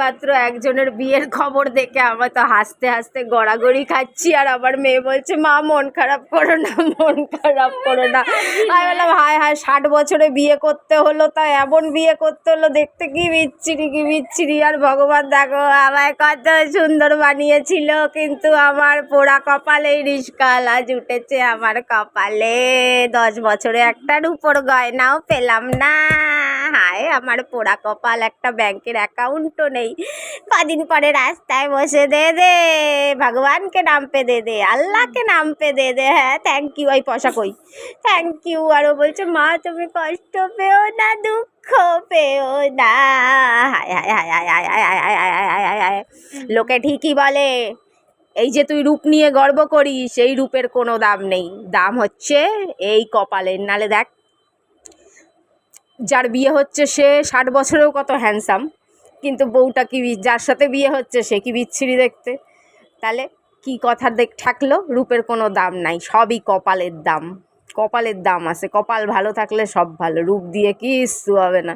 মাত্র একজনের বিয়ের খবর দেখে আমার তো হাসতে হাসতে গড়াগড়ি খাচ্ছি, আর আমার মেয়ে বলছে মা মন খারাপ করো না, মন খারাপ করো না। আমি বললাম হায় হায় 60 বছরে বিয়ে করতে হলো, তা এমন বিয়ে করতে হলো, দেখতে কি বিচ্ছিরি কি বিচ্ছিরি। আর ভগবান দেখো আমায় কত সুন্দর বানিয়েছিল, কিন্তু আমার পোড়া কপালে রিস্কাল আজ উঠেছে আমার কপালে। 10 বছরে একটা রূপোর গয়নাও পেলাম না। হায় আমার পোড়া কপাল, একটা ব্যাংকের অ্যাকাউন্টও নেই। কদিন পরে রাস্তায় বসে দে দে, ভগবানকে নাম পে দে দে, আল্লাহকে নাম পে দে দে। হ্যাঁ থ্যাংক ইউ, ওই পয়সা কই, থ্যাংক ইউ। আরও বলছে মা তুমি কষ্ট পেও না, দুঃখ পেও না। হায় হায় হায় হায় হায় হায় হায় হায় হায় হায় হায় হায়। লোকে ঠিকই বলে এই যে তুই রূপ নিয়ে গর্ব করিস, এই রূপের কোনো দাম নেই, দাম হচ্ছে এই কপালের। নালে দেখ যার বিয়ে হচ্ছে সে 60 বছরেও কত হ্যান্ডসাম, কিন্তু বউটা কি যার সাথে বিয়ে হচ্ছে সে কি বিচ্ছিরি দেখতে। তাহলে কি কথা থাকলো, রূপের কোনো দাম নাই, সবই কপালের দাম। কপালের দাম আছে, কপাল ভালো থাকলে সব ভালো, রূপ দিয়ে কিচ্ছু হবে না।